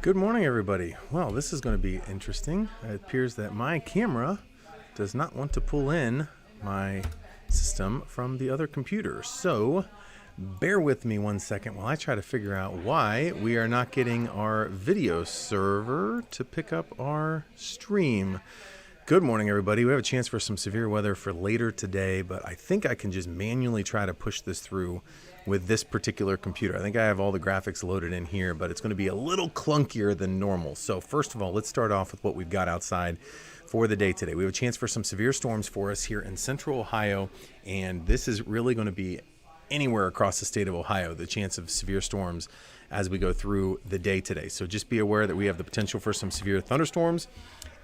Good morning, everybody. Well, this is going to be interesting. It appears that my camera does not want to pull in my system from the other computer. So bear with me one second while I try to figure out why we are not getting our video server to pick up our stream. Good morning, everybody. We have a chance for some severe weather for later today, but I think I can just manually try to push this through with this particular computer. I think I have all the graphics loaded in here, but it's going to be a little clunkier than normal. So first of all, let's start off with what we've got outside for the day today. We have a chance for some severe storms for us here in central Ohio, and this is really going to be anywhere across the state of Ohio, the chance of severe storms as we go through the day today. So just be aware that we have the potential for some severe thunderstorms.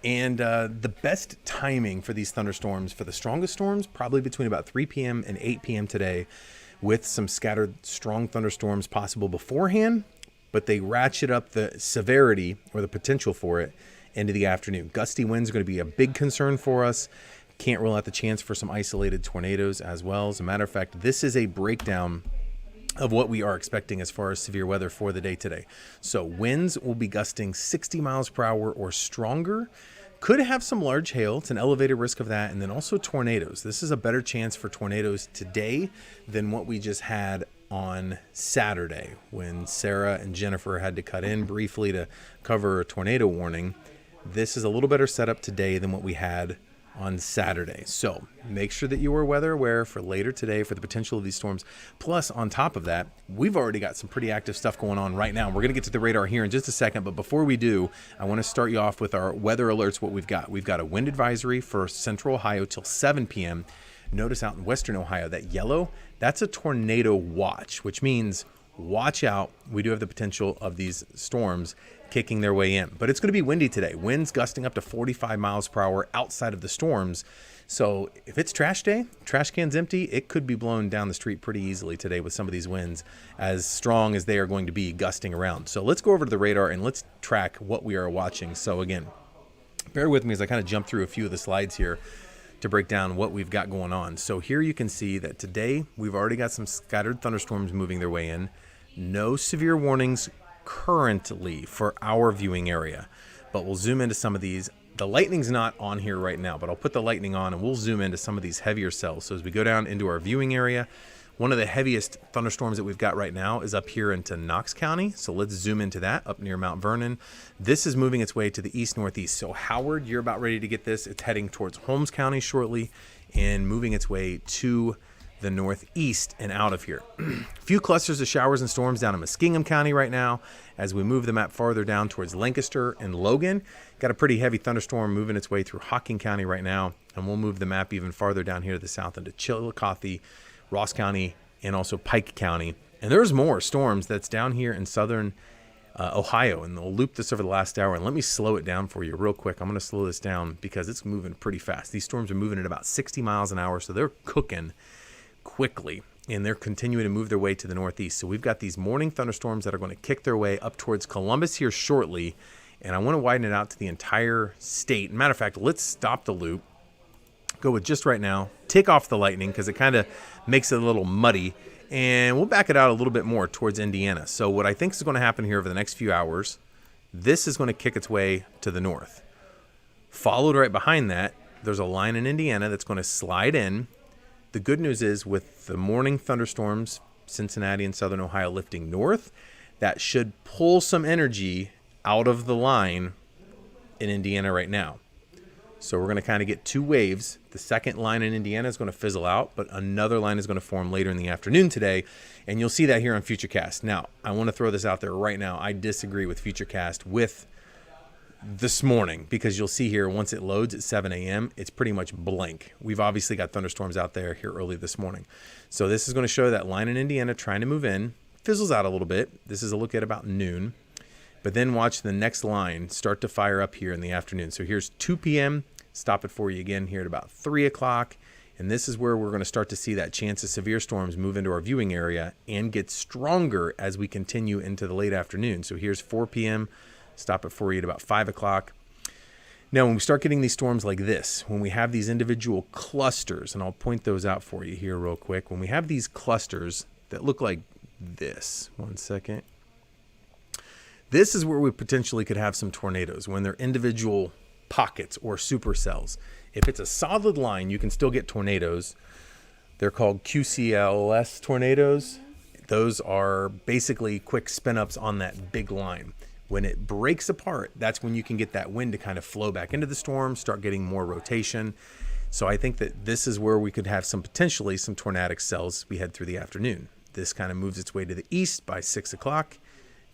And the best timing for these thunderstorms, for the strongest storms, probably between about 3 p.m. and 8 p.m. today, with some scattered strong thunderstorms possible beforehand, but they ratchet up the severity or the potential for it into the afternoon. Gusty winds are going to be a big concern for us. Can't rule out the chance for some isolated tornadoes as well. As a matter of fact, this is a breakdown of what we are expecting as far as severe weather for the day today. So winds will be gusting 60 miles per hour or stronger. Could have some large hail. It's an elevated risk of that. And then also tornadoes. This is a better chance for tornadoes today than what we just had on Saturday when Sarah and Jennifer had to cut in briefly to cover a tornado warning. This is a little better setup today than what we had on Saturday. So make sure that you are weather aware for later today for the potential of these storms. Plus, on top of that, we've already got some pretty active stuff going on right now. We're going to get to the radar here in just a second. But before we do, I want to start you off with our weather alerts, what we've got. We've got a wind advisory for central Ohio till 7 p.m. Notice out in western Ohio, that yellow, that's a tornado watch, which means watch out. We do have the potential of these storms kicking their way in, but it's going to be windy today. Winds gusting up to 45 miles per hour outside of the storms. So if it's trash day, trash can's empty, it could be blown down the street pretty easily today with some of these winds as strong as they are going to be gusting around. So let's go over to the radar and let's track what we are watching. So again, bear with me as I kind of jump through a few of the slides here to break down what we've got going on. So here you can see that today we've already got some scattered thunderstorms moving their way in. No severe warnings currently for our viewing area, but we'll zoom into some of these. The lightning's not on here right now, but I'll put the lightning on and we'll zoom into some of these heavier cells. So as we go down into our viewing area, one of the heaviest thunderstorms that we've got right now is up here into Knox County. So let's zoom into that up near Mount Vernon. This is moving its way to the east-northeast. So Howard, you're about ready to get this. It's heading towards Holmes County shortly and moving its way to the northeast and out of here. A few clusters of showers and storms down in Muskingum County right now. As we move the map farther down towards Lancaster and Logan, got a pretty heavy thunderstorm moving its way through Hocking County right now. And we'll move the map even farther down here to the south into Chillicothe, Ross County, and also Pike County. And there's more storms that's down here in southern Ohio, and they'll loop this over the last hour. And let me slow it down for you real quick. I'm going to slow this down because it's moving pretty fast. These storms are moving at about 60 miles an hour, so they're cooking quickly, and they're continuing to move their way to the northeast. So we've got these morning thunderstorms that are going to kick their way up towards Columbus here shortly, and I want to widen it out to the entire state. Matter of fact, let's stop the loop, go with just right now, take off the lightning because it kind of makes it a little muddy, and we'll back it out a little bit more towards Indiana. So what I think is going to happen here over the next few hours, this is going to kick its way to the north. Followed right behind that, there's a line in Indiana that's going to slide in. The good news is with the morning thunderstorms, Cincinnati and southern Ohio lifting north, that should pull some energy out of the line in Indiana right now. So we're going to kind of get two waves. The second line in Indiana is going to fizzle out, but another line is going to form later in the afternoon today, and you'll see that here on Futurecast. Now, I want to throw this out there right now. I disagree with Futurecast with this morning, because you'll see here once it loads at 7 a.m. it's pretty much blank. We've obviously got thunderstorms out there here early this morning. So this is going to show that line in Indiana trying to move in, fizzles out a little bit. This is a look at about noon, but then watch the next line start to fire up here in the afternoon. So here's 2 p.m. Stop it for you again here at about 3 o'clock. And this is where we're going to start to see that chance of severe storms move into our viewing area and get stronger as we continue into the late afternoon. So here's 4 p.m. Stop it for you at about 5 o'clock. Now, when we start getting these storms like this, when we have these individual clusters, and I'll point those out for you here real quick. When we have these clusters that look like this, one second. This is where we potentially could have some tornadoes when they're individual pockets or supercells. If it's a solid line, you can still get tornadoes. They're called QCLS tornadoes. Those are basically quick spin ups on that big line. When it breaks apart, that's when you can get that wind to kind of flow back into the storm, start getting more rotation. So I think that this is where we could have potentially some tornadic cells we head through the afternoon. This kind of moves its way to the east by 6 o'clock,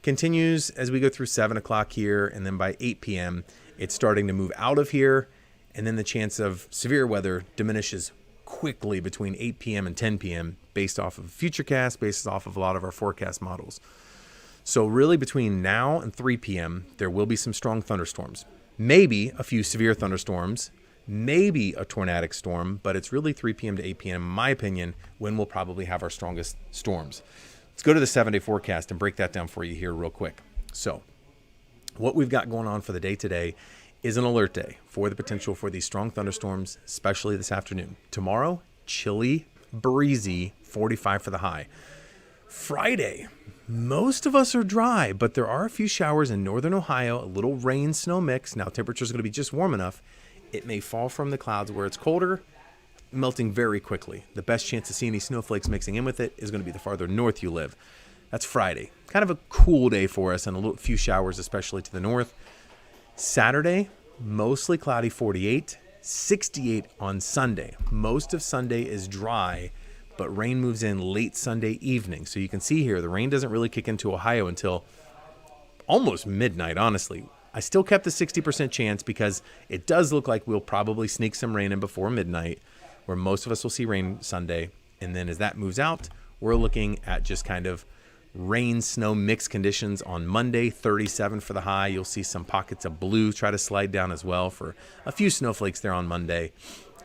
continues as we go through 7 o'clock here, and then by 8 p.m., it's starting to move out of here, and then the chance of severe weather diminishes quickly between 8 p.m. and 10 p.m. based off of Futurecast, based off of a lot of our forecast models. So really between now and 3 p.m., there will be some strong thunderstorms. Maybe a few severe thunderstorms, maybe a tornadic storm, but it's really 3 p.m. to 8 p.m., in my opinion, when we'll probably have our strongest storms. Let's go to the 7-day forecast and break that down for you here real quick. So what we've got going on for the day today is an alert day for the potential for these strong thunderstorms, especially this afternoon. Tomorrow, chilly, breezy, 45 for the high. Friday, most of us are dry, but there are a few showers in northern Ohio, a little rain snow mix. Now temperature's going to be just warm enough. It may fall from the clouds where it's colder, melting very quickly. The best chance to see any snowflakes mixing in with it is going to be the farther north you live. That's Friday. Kind of a cool day for us and a few showers, especially to the north. Saturday, mostly cloudy, 48, 68 on Sunday. Most of Sunday is dry, but rain moves in late Sunday evening. So you can see here, the rain doesn't really kick into Ohio until almost midnight, honestly. I still kept the 60% chance because it does look like we'll probably sneak some rain in before midnight, where most of us will see rain Sunday. And then as that moves out, we're looking at just kind of rain, snow, mixed conditions on Monday, 37 for the high. You'll see some pockets of blue try to slide down as well for a few snowflakes there on Monday.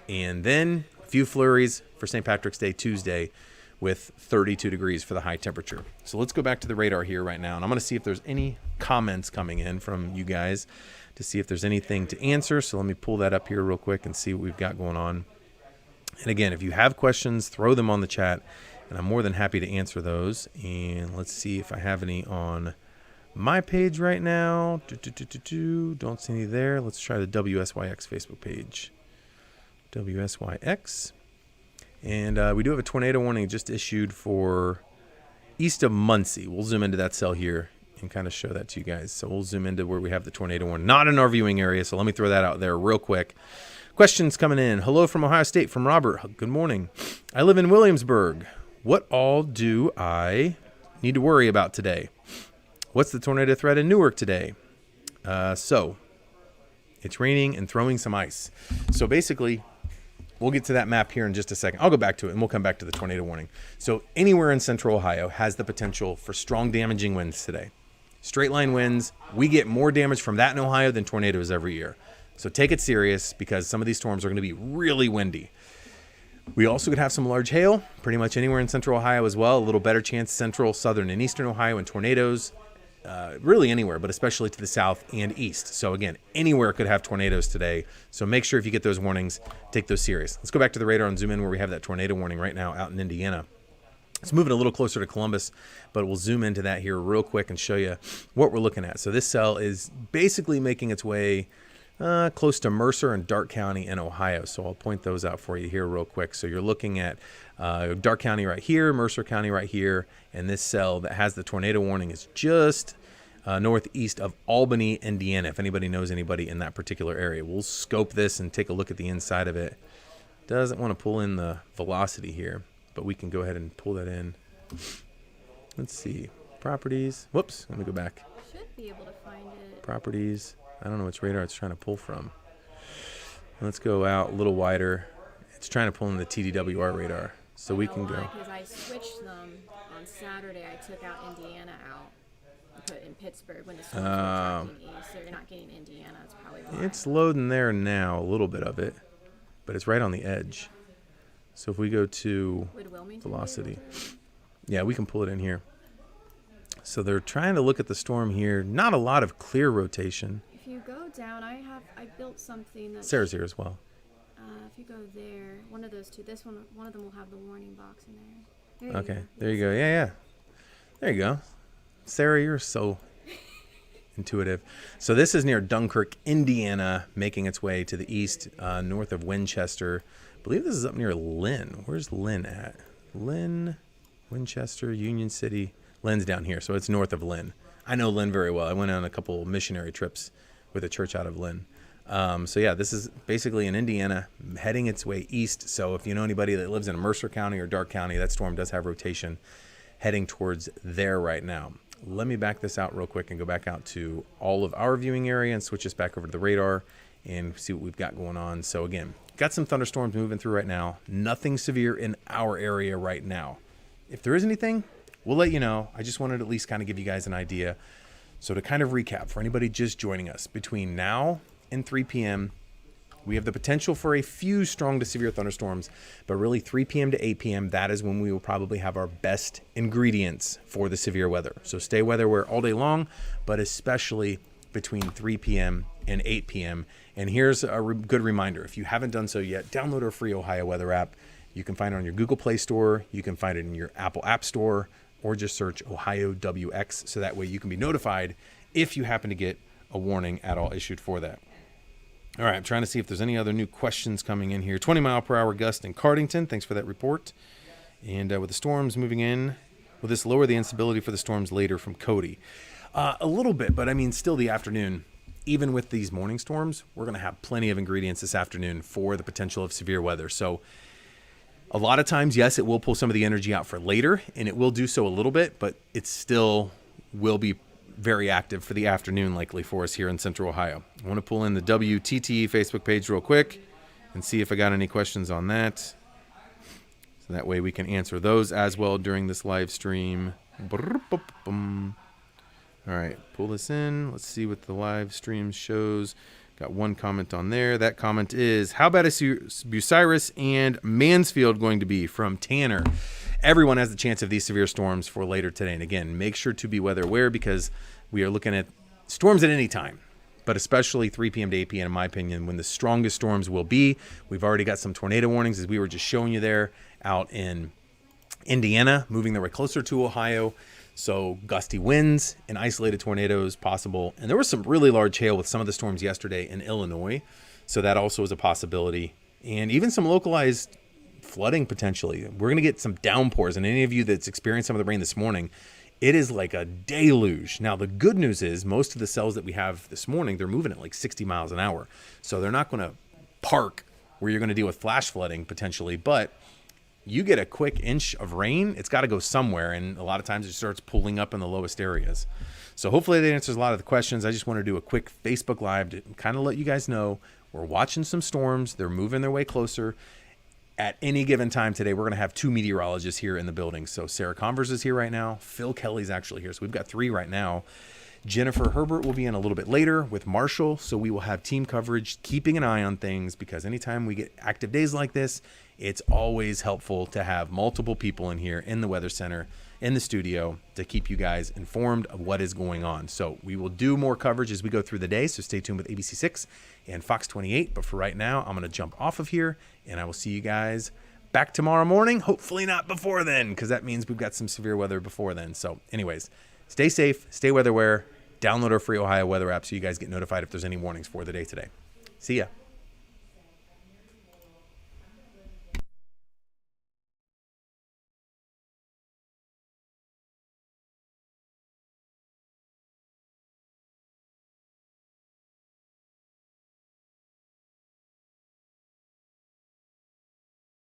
And then a few flurries for St. Patrick's Day, Tuesday, with 32 degrees for the high temperature. So let's go back to the radar here right now. And I'm going to see if there's any comments coming in from you guys to see if there's anything to answer. So let me pull that up here real quick and see what we've got going on. And again, if you have questions, throw them on the chat, and I'm more than happy to answer those. And let's see if I have any on my page right now. Don't see any there. Let's try the WSYX Facebook page. WSYX. And we do have a tornado warning just issued for east of Muncie. We'll zoom into that cell here and kind of show that to you guys. So we'll zoom into where we have the tornado warning. Not in our viewing area, so let me throw that out there real quick. Questions coming in. Hello from Ohio State, from Robert. Good morning. I live in Williamsburg. What all do I need to worry about today? What's the tornado threat in Newark today? So it's raining and throwing some ice. So basically, we'll get to that map here in just a second. I'll go back to it, and we'll come back to the tornado warning. So anywhere in central Ohio has the potential for strong damaging winds today. Straight line winds. We get more damage from that in Ohio than tornadoes every year. So take it serious because some of these storms are going to be really windy. We also could have some large hail pretty much anywhere in central Ohio as well. A little better chance central, southern, and eastern Ohio and tornadoes. Really anywhere, but especially to the south and east. So again, anywhere could have tornadoes today. So make sure if you get those warnings, take those serious. Let's go back to the radar and zoom in where we have that tornado warning right now out in Indiana. It's moving a little closer to Columbus, but we'll zoom into that here real quick and show you what we're looking at. So this cell is basically making its way close to Mercer and Darke County in Ohio. So I'll point those out for you here real quick. So you're looking at Darke County right here, Mercer County right here, and this cell that has the tornado warning is just northeast of Albany, Indiana, if anybody knows anybody in that particular area. We'll scope this and take a look at the inside of it. Doesn't want to pull in the velocity here, but we can go ahead and pull that in. Let's see. Properties. Whoops. Let me go back. Should be able to find it. Properties. I don't know which radar it's trying to pull from. Let's go out a little wider. It's trying to pull in the TDWR radar. So we can go. Because I switched them on Saturday. I took out Indiana out and put in Pittsburgh when the storms were tracking east. So you're not getting Indiana. That's probably why. It's loading there now, a little bit of it, but it's right on the edge. So if we go to velocity, yeah, we can pull it in here. So they're trying to look at the storm here. Not a lot of clear rotation. If you go down, I built something that's... Sarah's here as well. If you go there, one of those two, one of them will have the warning box in there. Okay, there you go. Yeah. There you go. Sarah, you're so intuitive. So this is near Dunkirk, Indiana, making its way to the east, north of Winchester. I believe this is up near Lynn. Where's Lynn at? Lynn, Winchester, Union City. Lynn's down here, so it's north of Lynn. I know Lynn very well. I went on a couple missionary trips with a church out of Lynn. So yeah, this is basically in Indiana, heading its way east. So if you know anybody that lives in Mercer County or Darke County, that storm does have rotation heading towards there right now. Let me back this out real quick and go back out to all of our viewing area and switch this back over to the radar and see what we've got going on. So again, got some thunderstorms moving through right now. Nothing severe in our area right now. If there is anything, we'll let you know. I just wanted to at least kind of give you guys an idea. So to kind of recap, for anybody just joining us, between now and 3 p.m., we have the potential for a few strong to severe thunderstorms, but really 3 p.m. to 8 p.m., that is when we will probably have our best ingredients for the severe weather. So stay weather aware all day long, but especially between 3 p.m. and 8 p.m. And here's a good reminder. If you haven't done so yet, download our free Ohio Weather app. You can find it on your Google Play Store. You can find it in your Apple App Store, or just search Ohio WX. So that way you can be notified if you happen to get a warning at all issued for that. All right, I'm trying to see if there's any other new questions coming in here. 20 mile per hour gust in Cardington. Thanks for that report. And with the storms moving in, will this lower the instability for the storms later from Cody? A little bit, but I mean, still the afternoon, even with these morning storms, we're going to have plenty of ingredients this afternoon for the potential of severe weather. So a lot of times, yes, it will pull some of the energy out for later, and it will do so a little bit, but it still will be very active for the afternoon, likely for us here in Central Ohio. I want to pull in the WTTE Facebook page real quick and see if I got any questions on that. So that way we can answer those as well during this live stream. All right, pull this in. Let's see what the live stream shows. Got one comment on there. That comment is, how bad is Bucyrus and Mansfield going to be? From Tanner. Everyone has the chance of these severe storms for later today. And again, make sure to be weather aware because we are looking at storms at any time, but especially 3 p.m. to 8 p.m. in my opinion, when the strongest storms will be. We've already got some tornado warnings, as we were just showing you there, out in Indiana, moving their way closer to Ohio. So gusty winds and isolated tornadoes possible. And there was some really large hail with some of the storms yesterday in Illinois. So that also is a possibility. And even some localized flooding potentially. We're going to get some downpours. And any of you that's experienced some of the rain this morning, it is like a deluge. Now, the good news is most of the cells that we have this morning, they're moving at like 60 miles an hour. So they're not going to park where you're going to deal with flash flooding potentially. But you get a quick inch of rain, it's got to go somewhere. And a lot of times it starts pulling up in the lowest areas. So hopefully that answers a lot of the questions. I just want to do a quick Facebook Live to kind of let you guys know we're watching some storms. They're moving their way closer. At any given time today, we're going to have 2 meteorologists here in the building. So Sarah Converse is here right now. Phil Kelly's actually here. So we've got 3 right now. Jennifer Herbert will be in a little bit later with Marshall. So we will have team coverage, keeping an eye on things, because anytime we get active days like this, it's always helpful to have multiple people in here in the Weather Center, in the studio, to keep you guys informed of what is going on. So we will do more coverage as we go through the day. So stay tuned with ABC6 and Fox 28. But for right now, I'm going to jump off of here, and I will see you guys back tomorrow morning. Hopefully not before then, because that means we've got some severe weather before then. So anyways, stay safe, stay weather aware, download our free Ohio weather app so you guys get notified if there's any warnings for the day today. See ya.